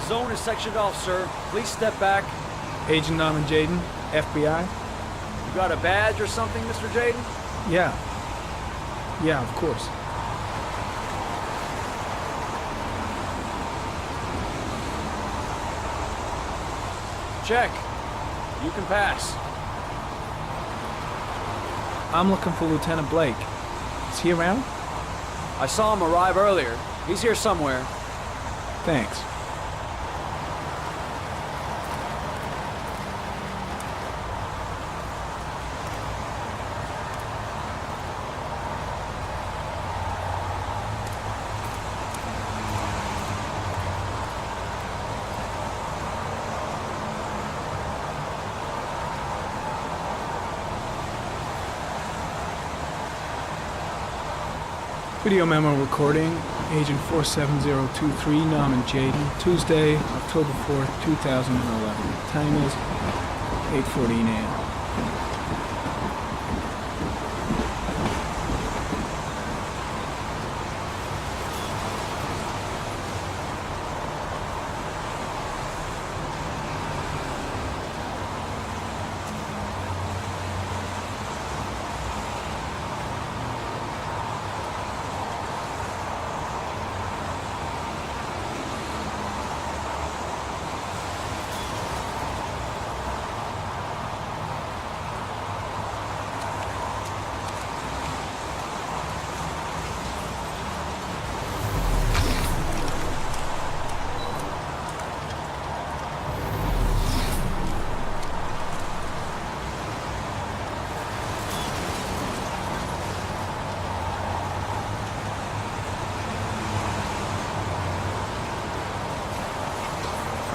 zone is sectioned off, sir. Please step back. Agent Norman Jaden, FBI? You got a badge or something, Mr. Jaden? Yeah. Yeah, of course. Check. You can pass. I'm looking for Lieutenant Blake. Is he around? I saw him arrive earlier. He's here somewhere. Thanks. Video memo recording, Agent 47023, Norman Jaden, Tuesday, October 4th, 2011. Time is 8:14 a.m.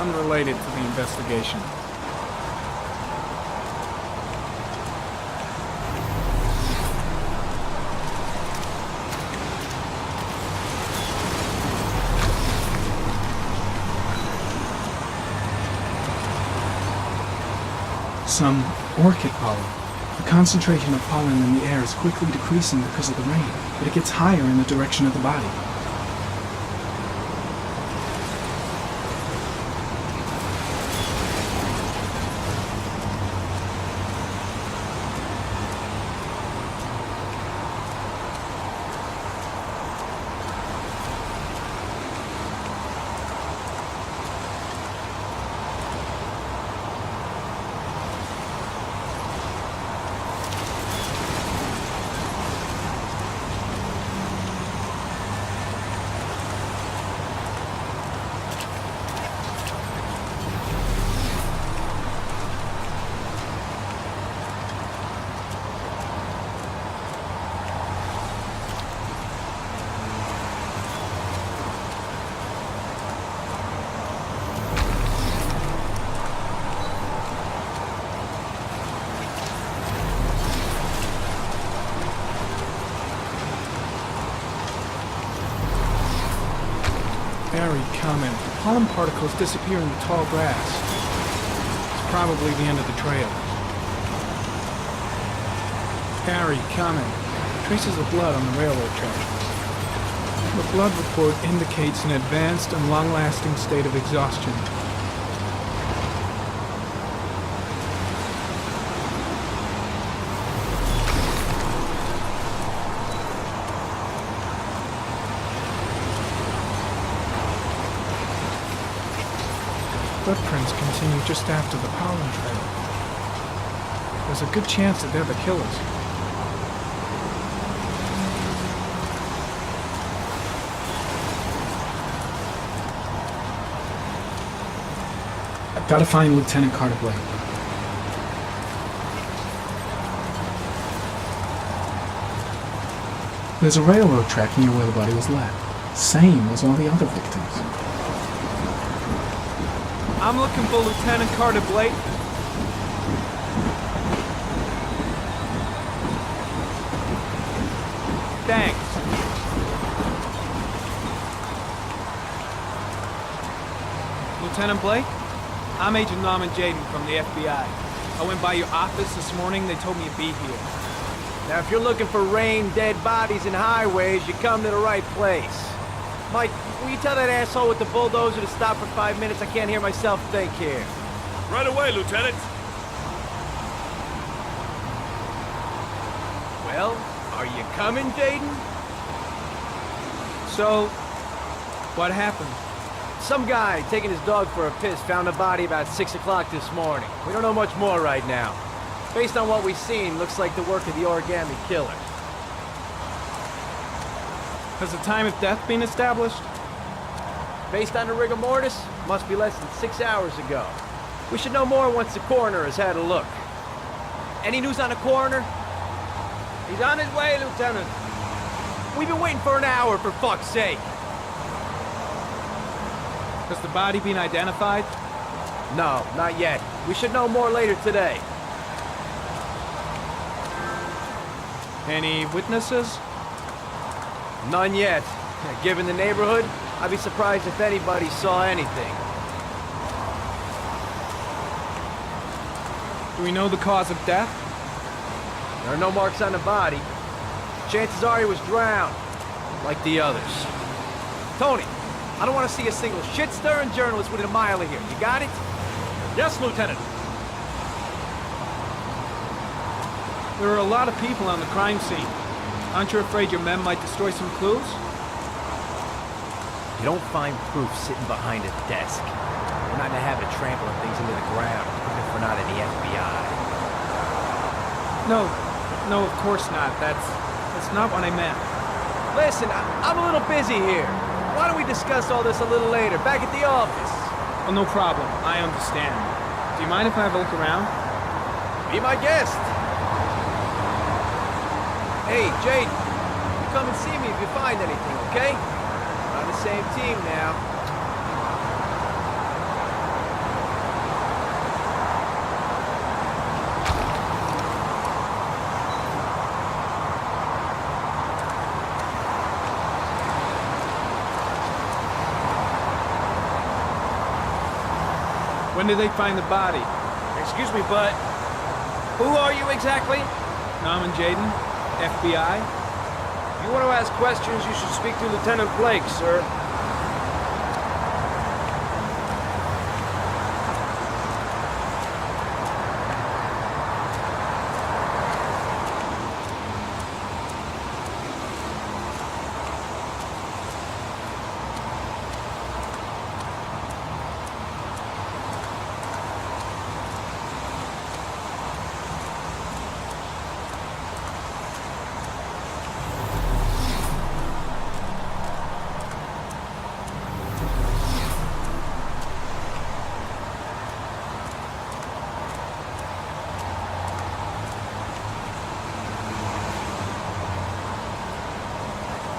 Unrelated to the investigation. Some orchid pollen. The concentration of pollen in the air is quickly decreasing because of the rain, but it gets higher in the direction of the body. Barry comment. Pollen particles disappear in the tall grass. It's probably the end of the trail. Barry comment. Traces of blood on the railroad track. The blood report indicates an advanced and long-lasting state of exhaustion. Footprints continue just after the pollen trail. There's a good chance that they're the killers. I've got to find Lieutenant Carter Blake. There's a railroad track near where the body was left. Same as all the other victims. I'm looking for Lieutenant Carter Blake. Thanks. Lieutenant Blake? I'm Agent Norman Jaden from the FBI. I went by your office this morning. They told me you'd be here. Now, if you're looking for rain, dead bodies, and highways, you come to the right place. Mike, will you tell that asshole with the bulldozer to stop for 5 minutes? I can't hear myself think here. Right away, Lieutenant. Well, are you coming, Jaden? So, what happened? Some guy taking his dog for a piss found a body about 6 o'clock this morning. We don't know much more right now. Based on what we've seen, looks like the work of the origami killer. Has the time of death been established? Based on the rigor mortis, must be less than 6 hours ago. We should know more once the coroner has had a look. Any news on the coroner? He's on his way, Lieutenant. We've been waiting for an hour, for fuck's sake. Has the body been identified? No, not yet. We should know more later today. Any witnesses? None yet. Given the neighborhood, I'd be surprised if anybody saw anything. Do we know the cause of death? There are no marks on the body. Chances are he was drowned, like the others. Tony, I don't want to see a single shit-stirring journalist within a mile of here. You got it? Yes, Lieutenant. There are a lot of people on the crime scene. Aren't you afraid your men might destroy some clues? You don't find proof sitting behind a desk. We're not in the habit of trampling things into the ground, even if we're not in the FBI. No, of course not. That's not what I meant. Listen, I'm a little busy here. Why don't we discuss all this a little later, back at the office? Oh, no problem. I understand. Do you mind if I have a look around? Be my guest. Hey, Jade, you come and see me if you find anything, okay? We're on the same team now. When did they find the body? Excuse me, but who are you exactly? Norman Jaden, FBI? If you want to ask questions, you should speak to Lieutenant Blake, sir.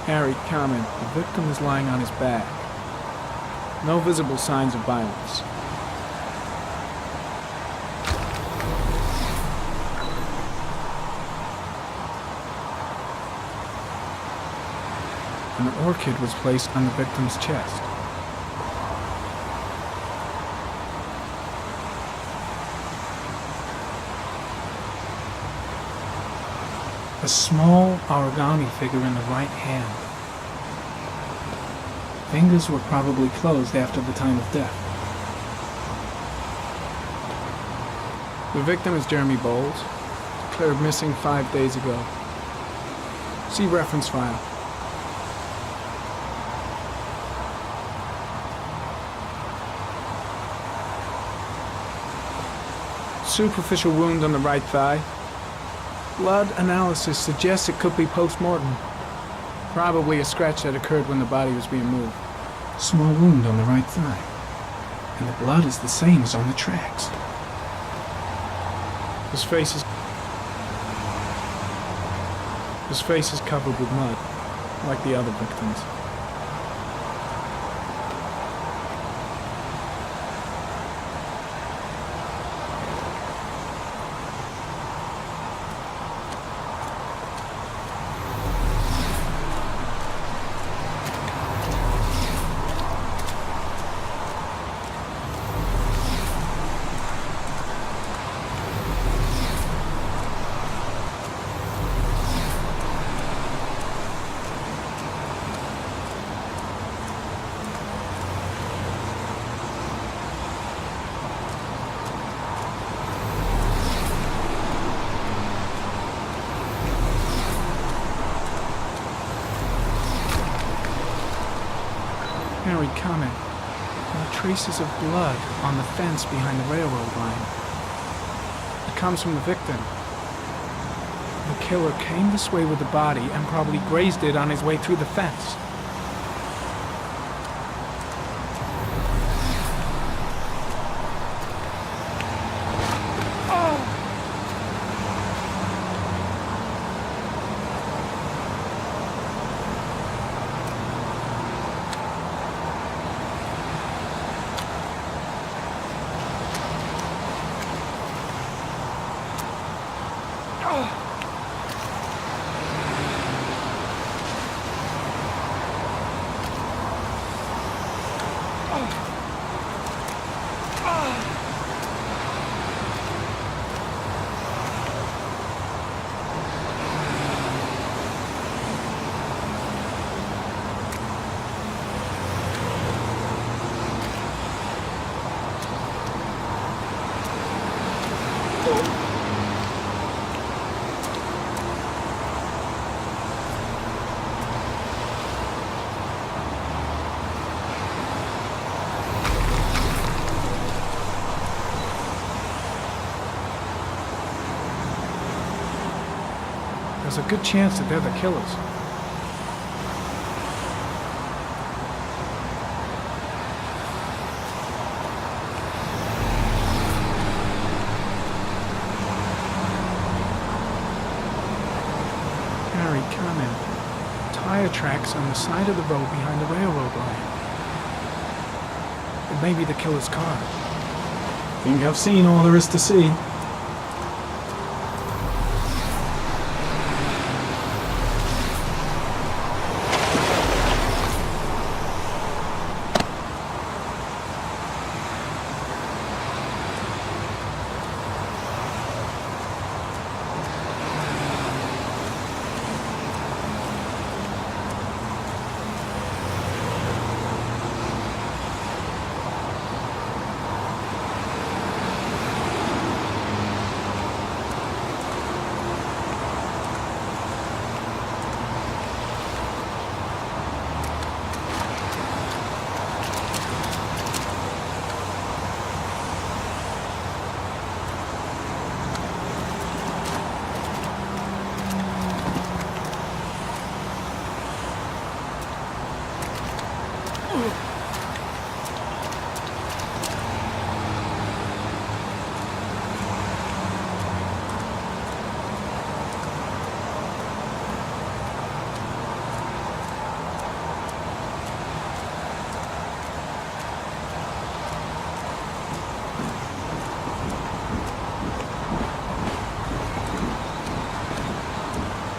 Harry, comment. The victim is lying on his back. No visible signs of violence. An orchid was placed on the victim's chest. A small origami figure in the right hand. Fingers were probably closed after the time of death. The victim is Jeremy Bowles, declared missing 5 days ago. See reference file. Superficial wound on the right thigh. Blood analysis suggests it could be post-mortem. Probably a scratch that occurred when the body was being moved. Small wound on the right thigh. And the blood is the same as on the tracks. His face is covered with mud, like the other victims. Harry, comment. There are traces of blood on the fence behind the railroad line. It comes from the victim. The killer came this way with the body and probably grazed it on his way through the fence. There's a good chance that they're the killers. Harry, comment. Tire tracks on the side of the road behind the railroad line. It may be the killer's car. Think I've seen all there is to see.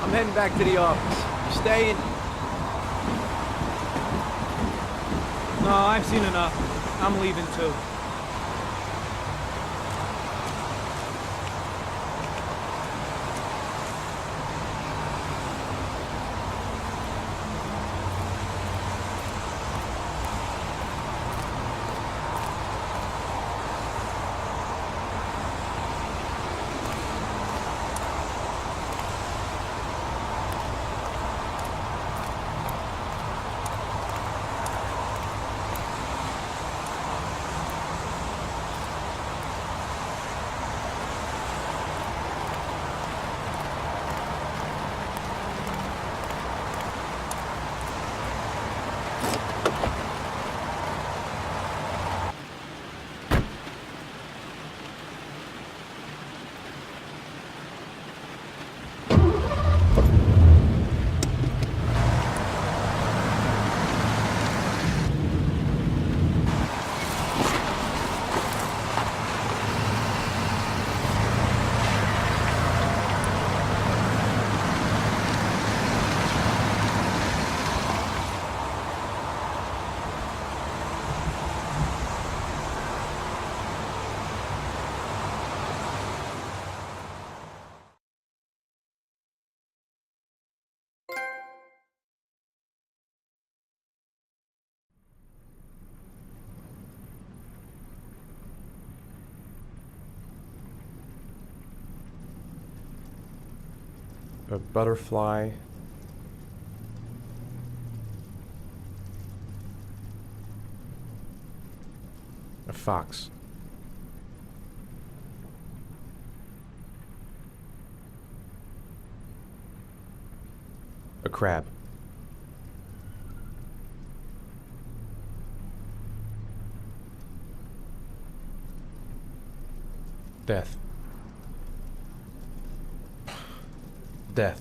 I'm heading back to the office. You staying? No, I've seen enough. I'm leaving too. A butterfly. fox. A crab. Death. Death.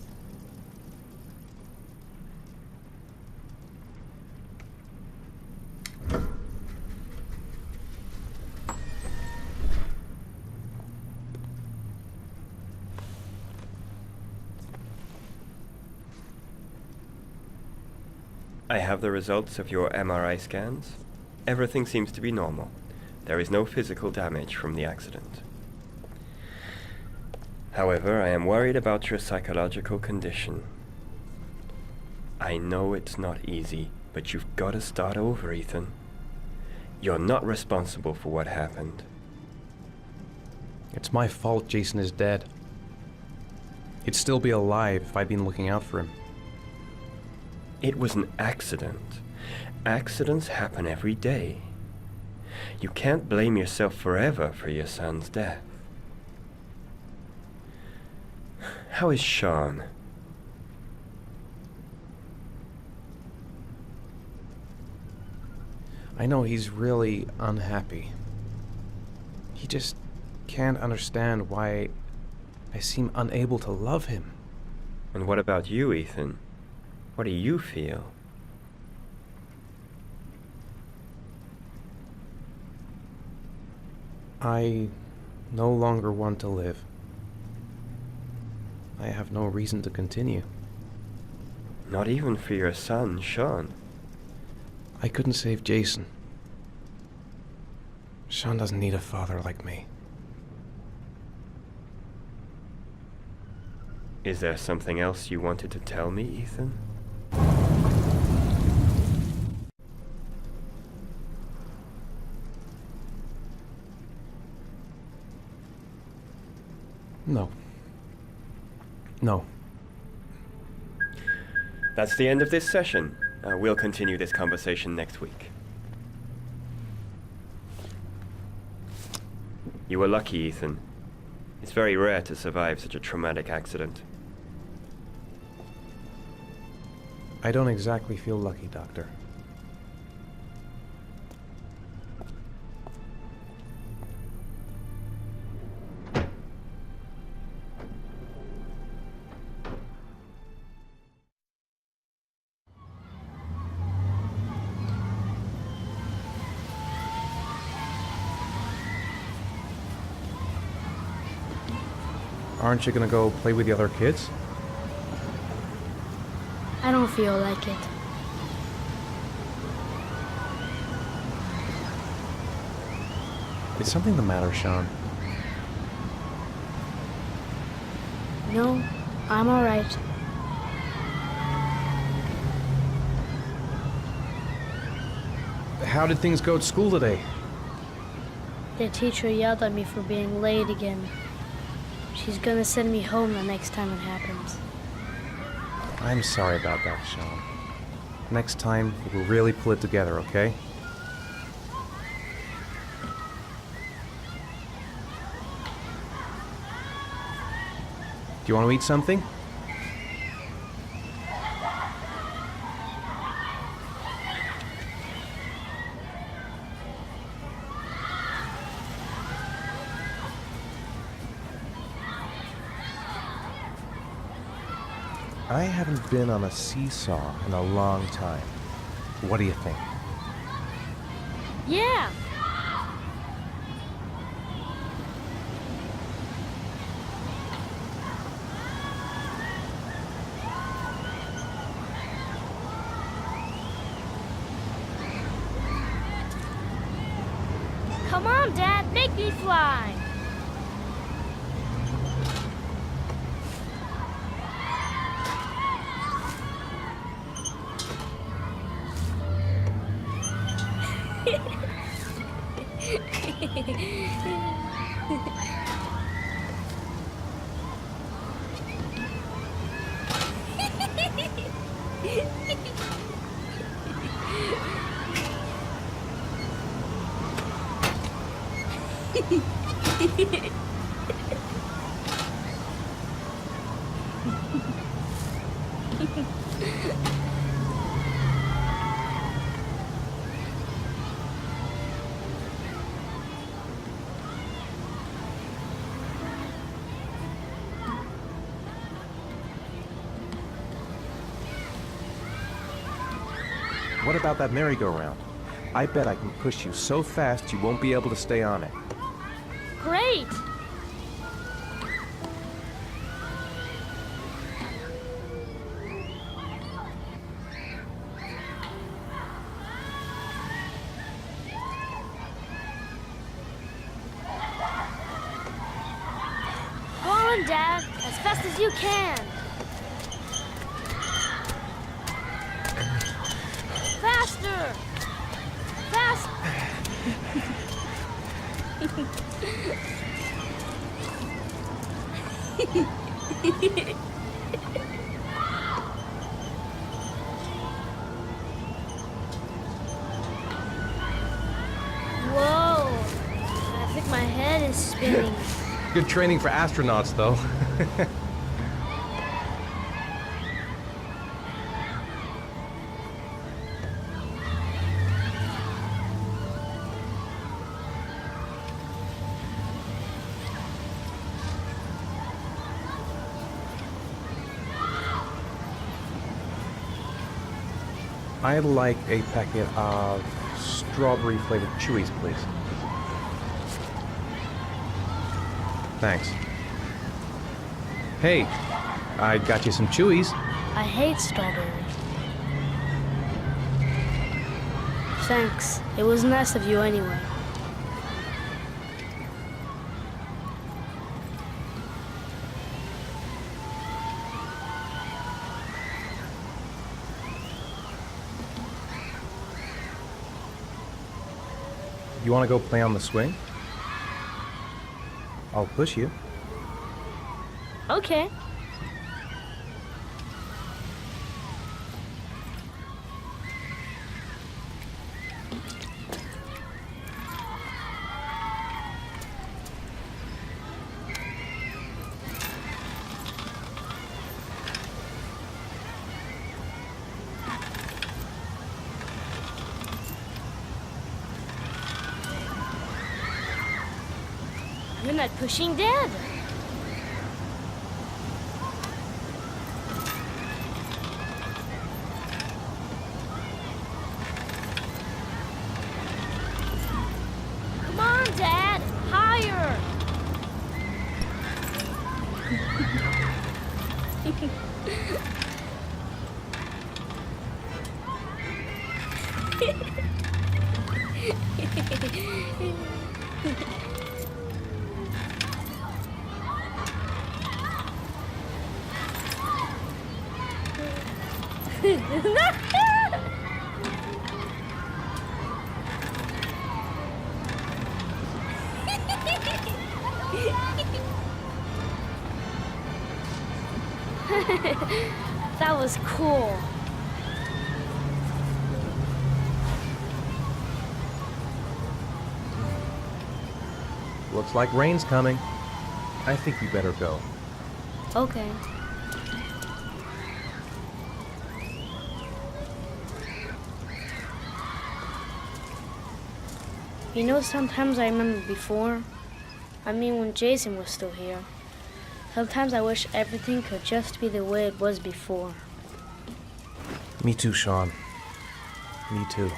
I have the results of your MRI scans. Everything seems to be normal. There is no physical damage from the accident. However, I am worried about your psychological condition. I know it's not easy, but you've got to start over, Ethan. You're not responsible for what happened. It's my fault Jason is dead. He'd still be alive if I'd been looking out for him. It was an accident. Accidents happen every day. You can't blame yourself forever for your son's death. How is Sean? I know he's really unhappy. He just can't understand why I seem unable to love him. And what about you, Ethan? What do you feel? I no longer want to live. I have no reason to continue. Not even for your son, Sean. I couldn't save Jason. Sean doesn't need a father like me. Is there something else you wanted to tell me, Ethan? No. No. That's the end of this session. We'll continue this conversation next week. You were lucky, Ethan. It's very rare to survive such a traumatic accident. I don't exactly feel lucky, Doctor. Aren't you gonna go play with the other kids? I don't feel like it. Is something the matter, Sean? No, I'm alright. How did things go at school today? The teacher yelled at me for being late again. She's gonna send me home the next time it happens. I'm sorry about that, Sean. Next time, we'll really pull it together, okay? Do you want to eat something? I haven't been on a seesaw in a long time. What do you think? Yeah! Come on, Dad, make me fly! What about that merry-go-round? I bet I can push you so fast you won't be able to stay on it. Great! Go on, Dad, as fast as you can. Faster! Fast! Whoa! I think my head is spinning. Good training for astronauts, though. I'd like a packet of strawberry-flavored chewies, please. Thanks. Hey, I got you some chewies. I hate strawberries. Thanks. It was nice of you anyway. You want to go play on the swing? I'll push you. Okay. You're not pushing, Dad. Come on, Dad. Higher. That was cool. Looks like rain's coming. I think we better go. Okay. You know, sometimes I remember before. I mean, when Jason was still here. Sometimes I wish everything could just be the way it was before. Me too, Sean. Me too.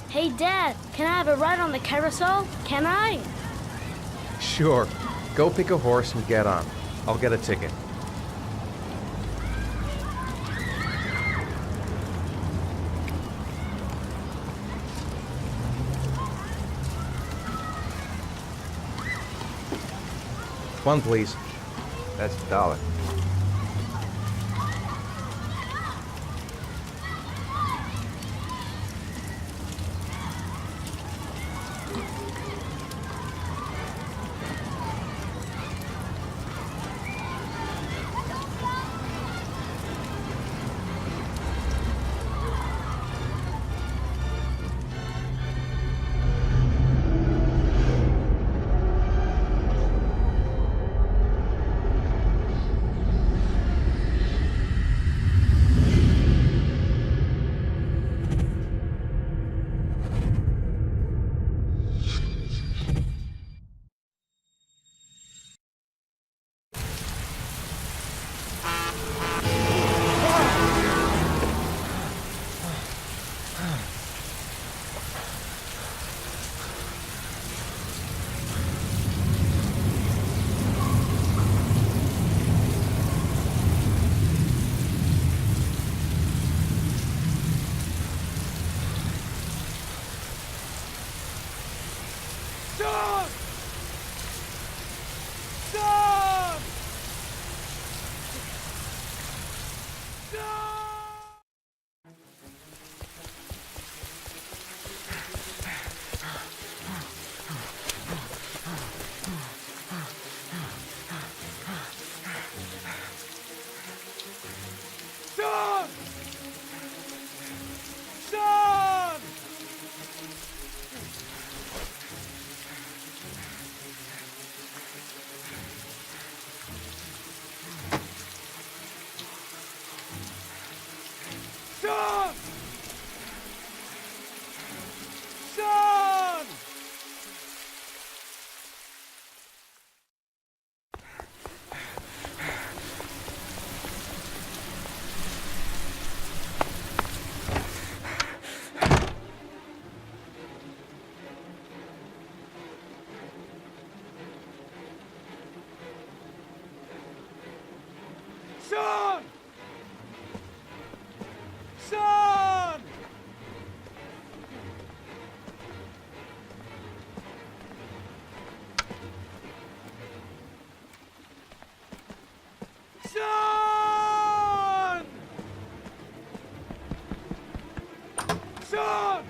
Hey, Dad, can I have a ride on the carousel? Can I? Sure. Go pick a horse and get on. I'll get a ticket. One, please. That's $1. Action!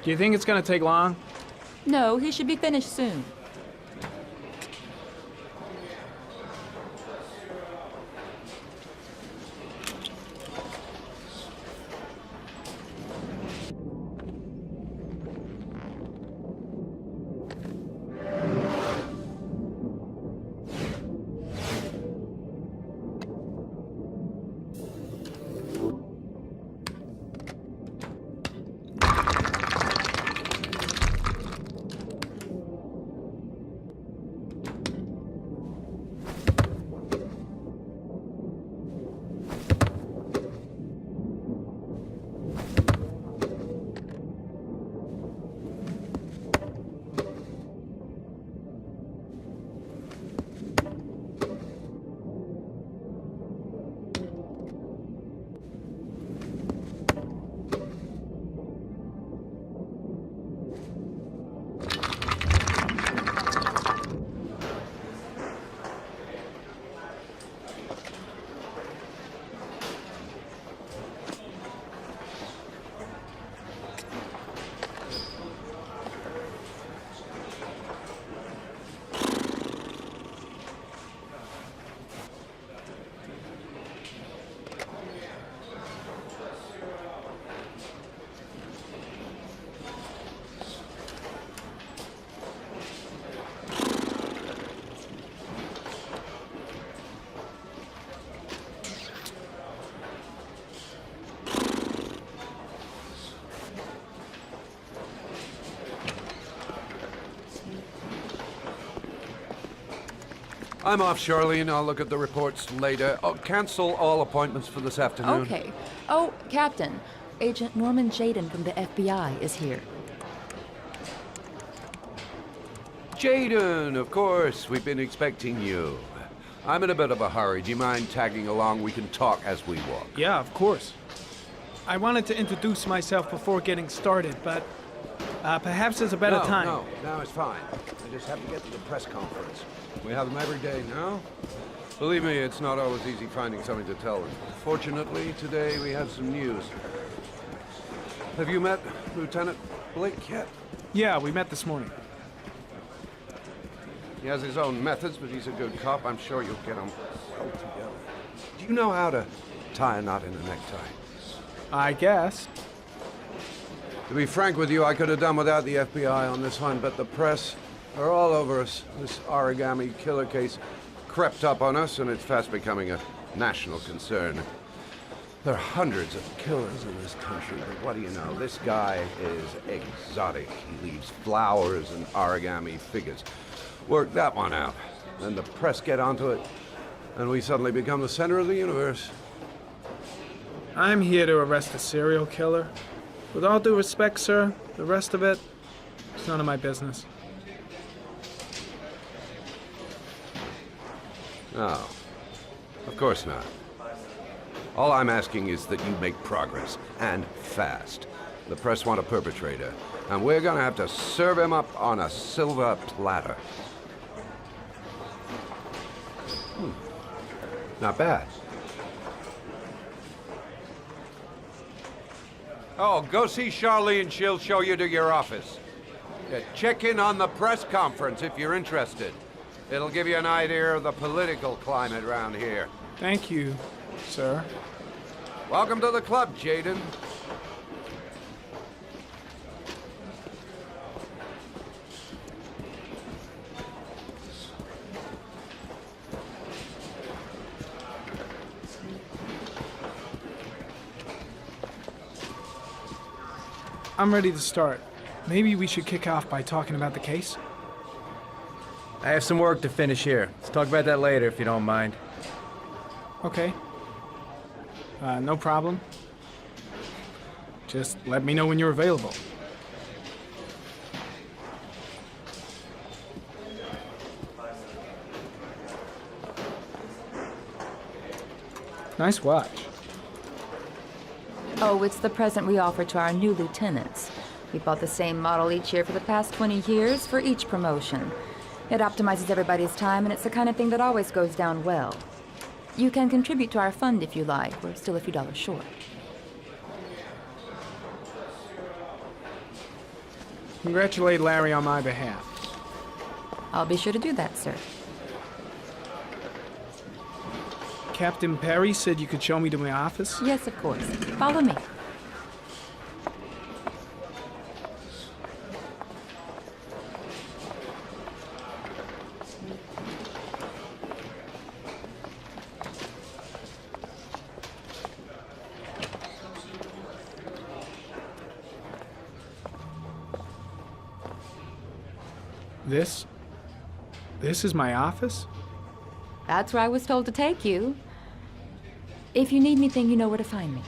Do you think it's gonna take long? No, he should be finished soon. I'm off, Charlene. I'll look at the reports later. Oh, cancel all appointments for this afternoon. Okay. Oh, Captain, Agent Norman Jaden from the FBI is here. Jaden, of course. We've been expecting you. I'm in a bit of a hurry. Do you mind tagging along? We can talk as we walk. Yeah, of course. I wanted to introduce myself before getting started, but perhaps there's a better time. No, it's fine. I just have to get to the press conference. We have them every day now. Believe me, it's not always easy finding something to tell them. Fortunately, today we have some news. Have you met Lieutenant Blake yet? Yeah, we met this morning. He has his own methods, but he's a good cop. I'm sure you'll get him well together. Do you know how to tie a knot in a necktie? I guess. To be frank with you, I could have done without the FBI on this one, but the press are all over us. This origami killer case crept up on us, and it's fast becoming a national concern. There are hundreds of killers in this country, but what do you know? This guy is exotic. He leaves flowers and origami figures. Work that one out. Then the press get onto it, and we suddenly become the center of the universe. I'm here to arrest a serial killer. With all due respect, sir, the rest of it, it's none of my business. No, of course not. All I'm asking is that you make progress, and fast. The press want a perpetrator, and we're gonna have to serve him up on a silver platter. Not bad. Oh, go see Charlene. She'll show you to your office. Check in on the press conference if you're interested. It'll give you an idea of the political climate around here. Thank you, sir. Welcome to the club, Jaden. I'm ready to start. Maybe we should kick off by talking about the case? I have some work to finish here. Let's talk about that later if you don't mind. Okay. No problem. Just let me know when you're available. Nice watch. Oh, it's the present we offer to our new lieutenants. We bought the same model each year for the past 20 years for each promotion. It optimizes everybody's time, and it's the kind of thing that always goes down well. You can contribute to our fund if you like. We're still a few dollars short. Congratulate Larry on my behalf. I'll be sure to do that, sir. Captain Perry said you could show me to my office? Yes, of course. Follow me. This is my office? That's where I was told to take you. If you need anything, you know where to find me.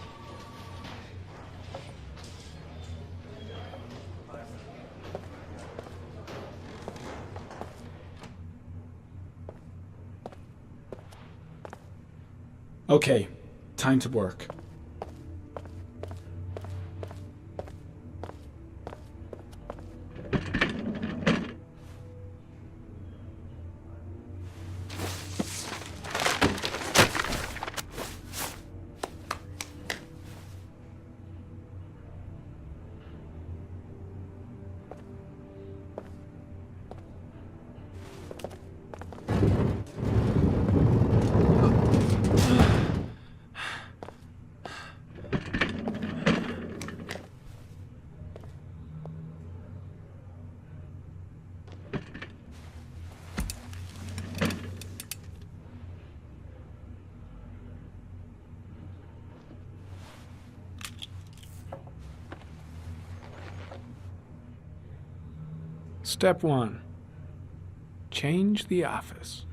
Okay, time to work. Step 1. Change the office.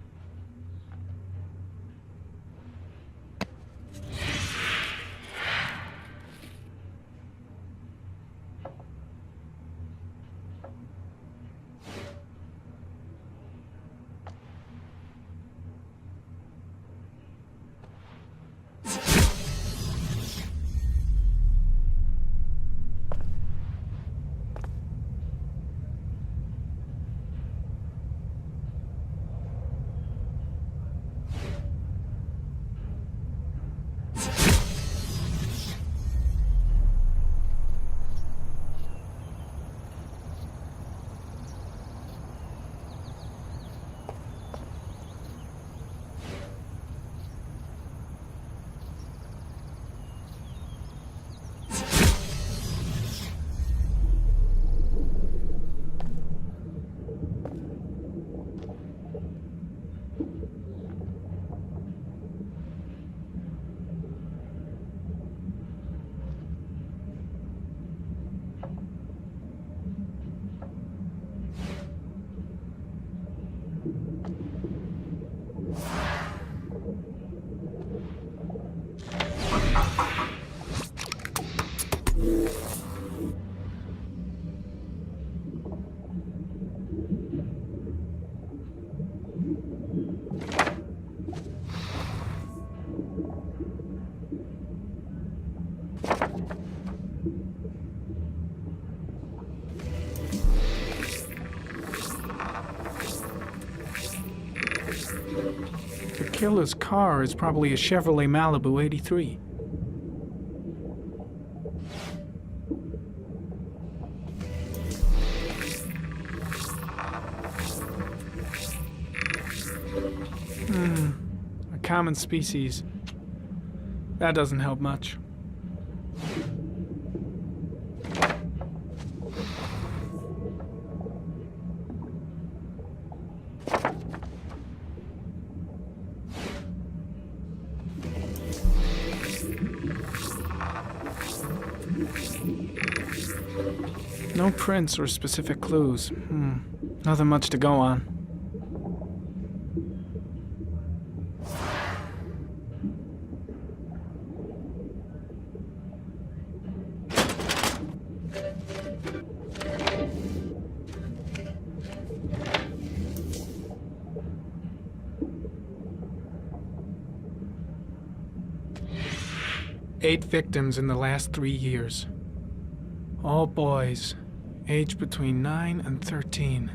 The killer's car is probably a Chevrolet Malibu 83. A common species. That doesn't help much. No prints or specific clues. Nothing much to go on. Eight victims in the last 3 years. All boys, aged between 9 and 13.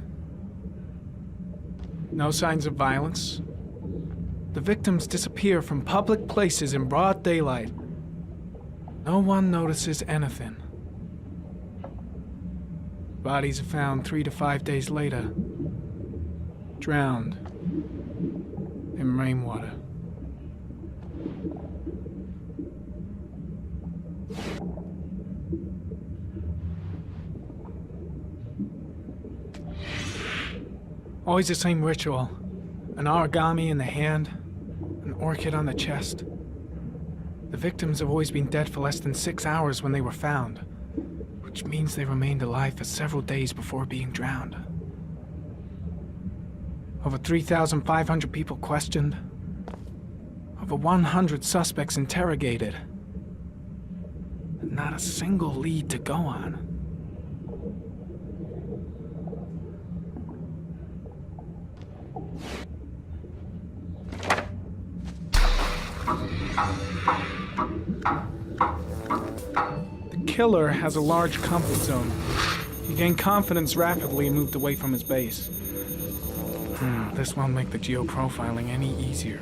No signs of violence. The victims disappear from public places in broad daylight. No one notices anything. Bodies are found 3 to 5 days later, drowned in rainwater. Always the same ritual. An origami in the hand, an orchid on the chest. The victims have always been dead for less than 6 hours when they were found, which means they remained alive for several days before being drowned. Over 3,500 people questioned. Over 100 suspects interrogated. And not a single lead to go on. The killer has a large comfort zone. He gained confidence rapidly and moved away from his base. This won't make the geoprofiling any easier.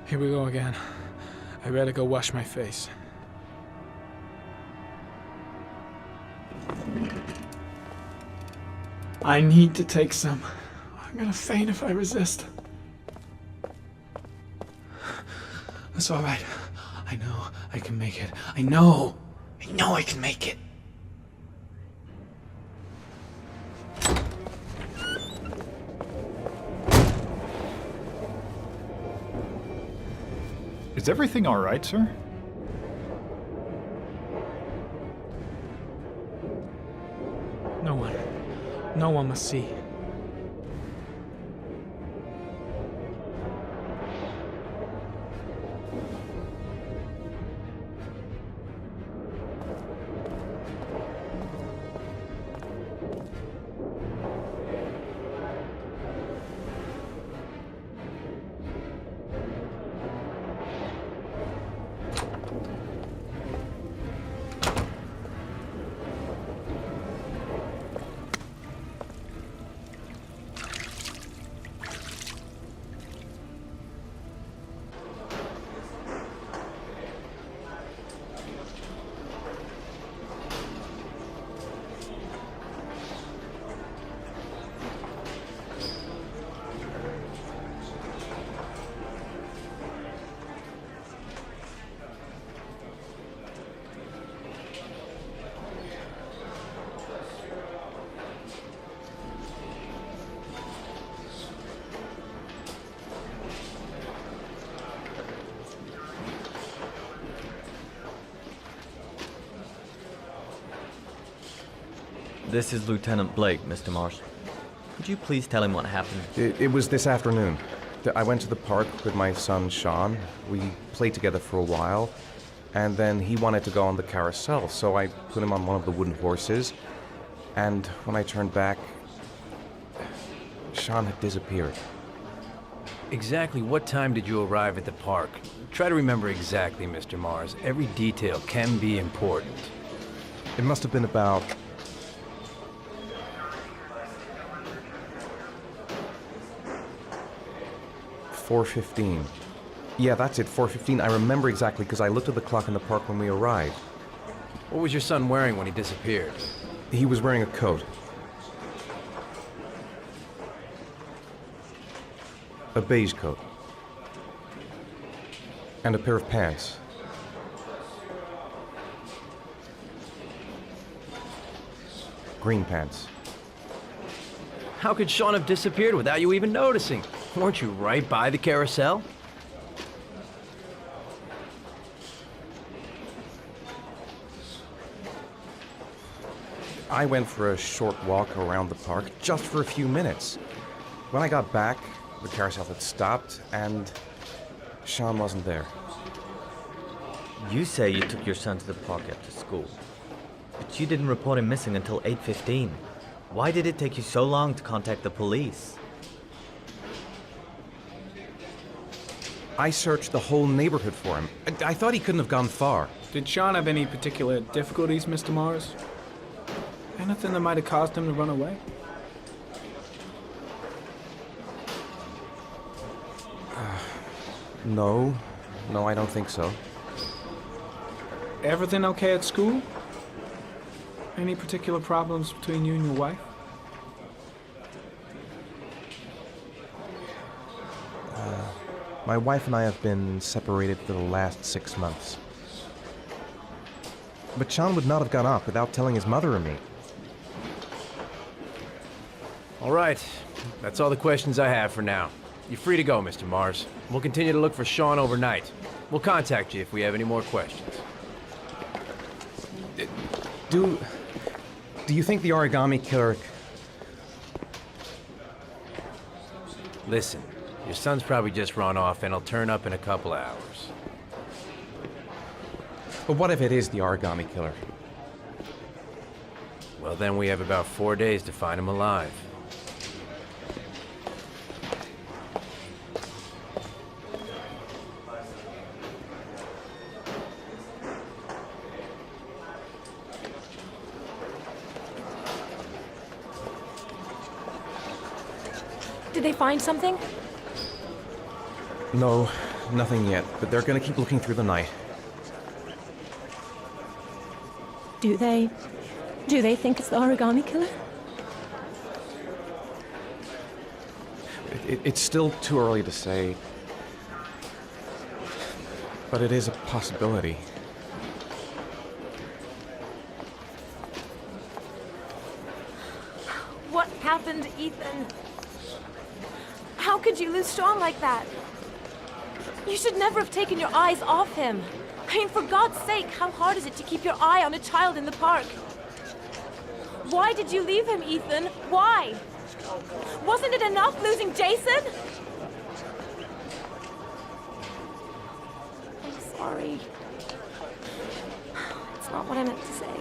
Here we go again. I better go wash my face. I need to take some. I'm gonna faint if I resist. That's all right. I know I can make it. I know I can make it. Is everything all right, sir? No one must see. This is Lieutenant Blake, Mr. Mars. Could you please tell him what happened? It was this afternoon. I went to the park with my son, Sean. We played together for a while, and then he wanted to go on the carousel, so I put him on one of the wooden horses, and when I turned back, Sean had disappeared. Exactly what time did you arrive at the park? Try to remember exactly, Mr. Mars. Every detail can be important. It must have been about 4:15. Yeah, that's it, 4:15. I remember exactly because I looked at the clock in the park when we arrived. What was your son wearing when he disappeared? He was wearing a coat. A beige coat. And a pair of pants. Green pants. How could Sean have disappeared without you even noticing? Weren't you right by the carousel? I went for a short walk around the park, just for a few minutes. When I got back, the carousel had stopped, and Sean wasn't there. You say you took your son to the park after school, but you didn't report him missing until 8:15. Why did it take you so long to contact the police? I searched the whole neighborhood for him. I thought he couldn't have gone far. Did Sean have any particular difficulties, Mr. Mars? Anything that might have caused him to run away? No, I don't think so. Everything okay at school? Any particular problems between you and your wife? My wife and I have been separated for the last 6 months. But Sean would not have gone off without telling his mother or me. All right. That's all the questions I have for now. You're free to go, Mr. Mars. We'll continue to look for Sean overnight. We'll contact you if we have any more questions. Do you think the origami killer... Listen, your son's probably just run off and he'll turn up in a couple hours. But what if it is the origami killer? Well, then we have about 4 days to find him alive. Did they find something? No, nothing yet, but they're gonna keep looking through the night. Do they think it's the origami killer? It's still too early to say, but it is a possibility. What happened, Ethan? How could you lose Sean like that? You should never have taken your eyes off him. I mean, for God's sake, how hard is it to keep your eye on a child in the park? Why did you leave him, Ethan? Why? Wasn't it enough losing Jason? I'm sorry. It's not what I meant to say.